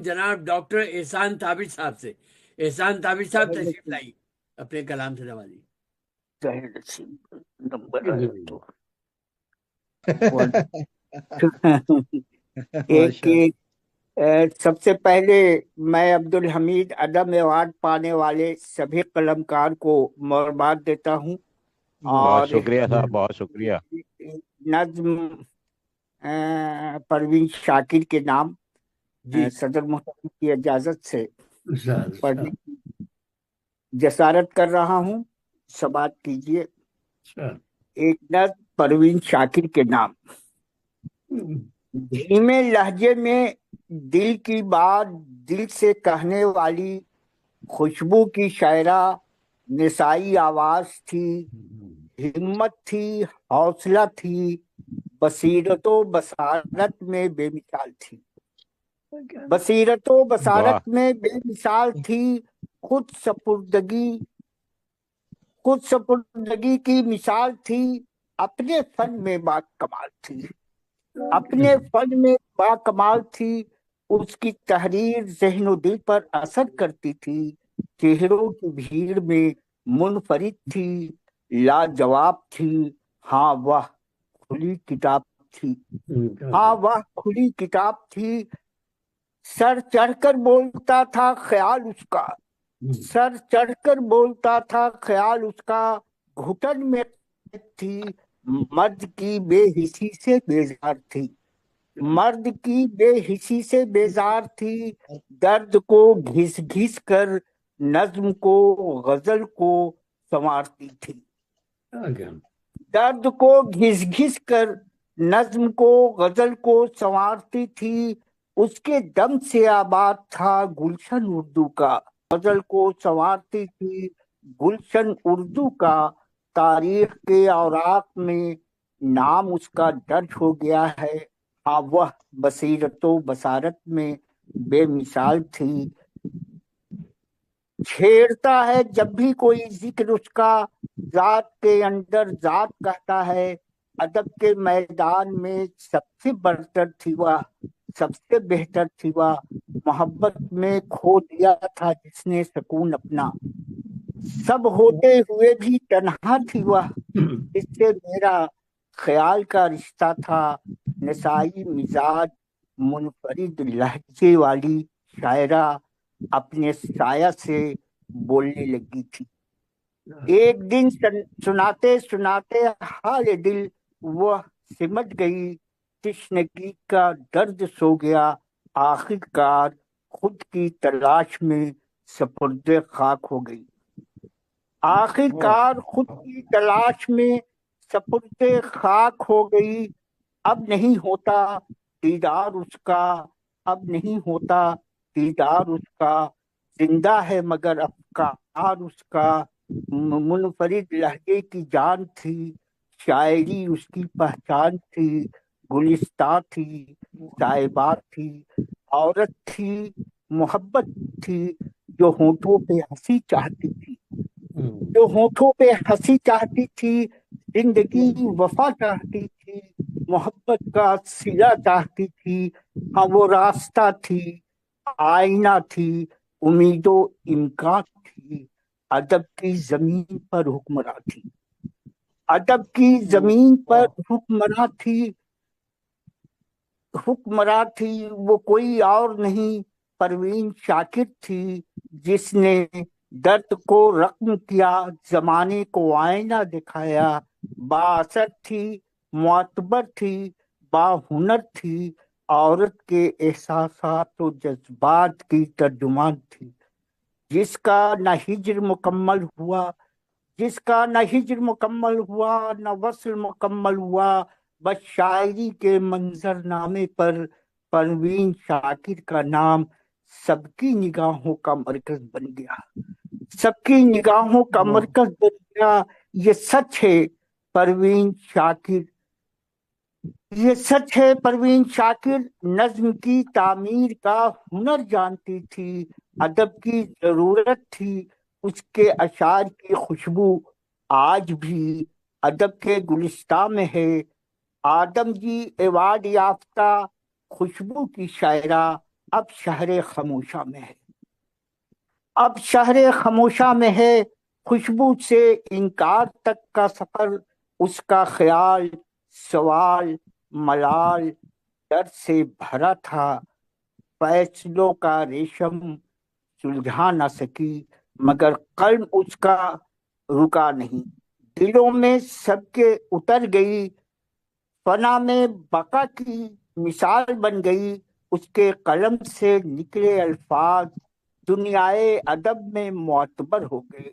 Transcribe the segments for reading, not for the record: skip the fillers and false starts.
جناب ڈاکٹر احسان طابر صاحب سے۔ احسان طابر صاحب ظاہر تشریف نصیب، لائی، اپنے کلام سے نوازی۔ ظاہر نصیب نمبر آیا تو ون- ایک ماشاء اللہ۔ سب سے پہلے میں عبد الحمید عدم ایوارڈ پانے والے سبھی قلمکار کو مبارکباد دیتا ہوں، بہت اور شکریہ صاحب، بہت شکریہ۔ نظم پروین شاکر کے نام جی صدر محترم کی اجازت سے انشاءاللہ۔ پڑھنے کی جسارت کر رہا ہوں، سماعت کیجیے۔ ایک نظم پروین شاکر کے نام۔ دھیمے لہجے میں دل کی بات دل سے کہنے والی خوشبو کی شاعرہ، نسائی آواز تھی، ہمت تھی، حوصلہ تھی، بصیرت و بصارت میں بے مثال تھی، بصیرت و واہ، بصارت میں بے مثال تھی، خود سپردگی کی مثال تھی، اپنے فن میں با کمال تھی، اپنے فن میں با کمال تھی، اس کی تحریر ذہن و دل پر اثر کرتی تھی، چہروں کی بھیڑ میں منفرد تھی، لاجواب تھی، ہاں وہ کھلی کتاب تھی، ہاں وہ کھلی کتاب تھی، سر چڑھ کر بولتا تھا خیال اس کا، سر چڑھ کر بولتا تھا خیال اس کا، گھٹن میں تھی، مرد کی بے حسی سے بیزار تھی، مرد کی بے حسی سے بیزار تھی، درد کو گھس گھس کر نظم کو غزل کو سنوارتی تھی، درد کو گھس گھس کر نظم کو غزل کو سنوارتی تھی، اس کے دم سے آباد تھا گلشن اردو کا، غزل کو سنوارتی تھی گلشن اردو کا، تاریخ کے اوراق میں نام اس کا درج ہو گیا ہے، ہاں وہ بصیرت و بصارت میں بے مثال تھی، چھیڑتا ہے جب بھی کوئی ذکر اس کا، ذات کے اندر ذات کہتا ہے، ادب کے میدان میں سب سے برتر تھی وہ، سب سے بہتر تھی وہ، محبت میں کھو دیا تھا جس نے سکون اپنا، سب ہوتے ہوئے بھی تنہا تھی وہ، اس سے میرا خیال کا رشتہ تھا، نسائی مزاج منفرد لہجے والی شاعرہ، اپنے سایہ سے بولنے لگی تھی، ایک دن سناتے سناتے حال دل وہ سمٹ گئی، تشنگی کا درد سو گیا، آخر کار خود کی تلاش میں سپرد خاک ہو گئی، آخر کار خود کی تلاش میں سپرد خاک ہو گئی، اب نہیں ہوتا دیدار اس کا، اب نہیں ہوتا دیدار اس کا، زندہ ہے مگر افکار اس کا، منفرد لہجے کی جان تھی، شاعری اس کی پہچان تھی، گلستہ تھی، صاحبہ تھی، عورت تھی، محبت تھی، جو ہونٹوں پہ ہنسی چاہتی تھی، جو ہونٹوں پہ ہنسی چاہتی تھی، زندگی وفا چاہتی تھی، محبت کا صلہ چاہتی تھی، ہاں وہ راستہ تھی، آئینہ تھی، امید و امکان تھی، ادب کی زمین پر حکمراں تھی، ادب کی زمین پر حکمراں تھی، حکمراں تھی، وہ کوئی اور نہیں پروین شاکر تھی، جس نے درد کو رقم کیا، زمانے کو آئینہ دکھایا، با اثر تھی، معتبر تھی، با ہنر تھی، عورت کے احساسات و جذبات کی ترجمان تھی، جس کا نہ ہجر مکمل ہوا، جس کا نہ ہجر مکمل ہوا نہ وصل مکمل ہوا، بس شاعری کے منظر نامے پر پروین شاکر کا نام سب کی نگاہوں کا مرکز بن گیا، سب کی نگاہوں کا مرکز بن گیا، یہ سچ ہے پروین شاکر، یہ سچ ہے پروین شاکر نظم کی تعمیر کا ہنر جانتی تھی، ادب کی ضرورت تھی، اس کے اشعار کی خوشبو آج بھی ادب کے گلستہ میں ہے، آدم جی ایوارڈ یافتہ خوشبو کی شاعرہ، اب شہر خاموشہ میں ہے، اب شہر خاموشہ میں ہے، خوشبو سے انکار تک کا سفر، اس کا خیال، سوال، ملال، درد سے بھرا تھا، فیصلوں کا ریشم سلجھا نہ سکی، مگر قلم اس کا رکا نہیں، دلوں میں سب کے اتر گئی، فنا میں بقا کی مثال بن گئی، اس کے قلم سے نکلے الفاظ دنیائے ادب میں معتبر ہو گئے،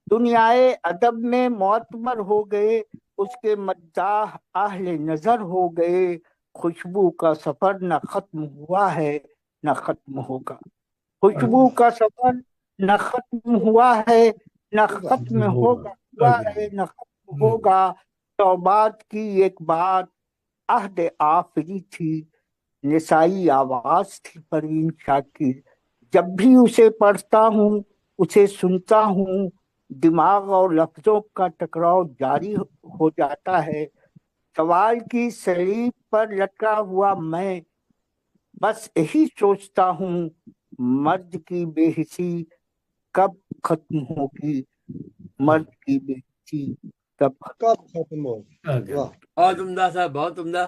دنیائے ادب میں معتبر ہو گئے، اس کے مداح اہل نظر ہو گئے، خوشبو کا سفر نہ ختم ہوا ہے نہ ختم ہوگا، خوشبو کا سفر نہ ختم ہوا ہے نہ ختم ہوگا، ہوا ہے نہ ختم ہوگا، توبات کی ایک بات عہد آخری تھی، نسائی آواز تھی پروین شاہ کی، جب بھی اسے پڑھتا ہوں، اسے سنتا ہوں، دماغ اور لفظوں کا ٹکراؤ جاری ہو جاتا ہے، سوال کی سلیب پر لٹکا ہوا میں بس یہی سوچتا ہوں، مرد کی بے حسی کب ختم ہوگی، مرد کی بے حسی کب ختم کب ختم ہوگی؟ واہ بہت عمدہ صاحب، بہت عمدہ.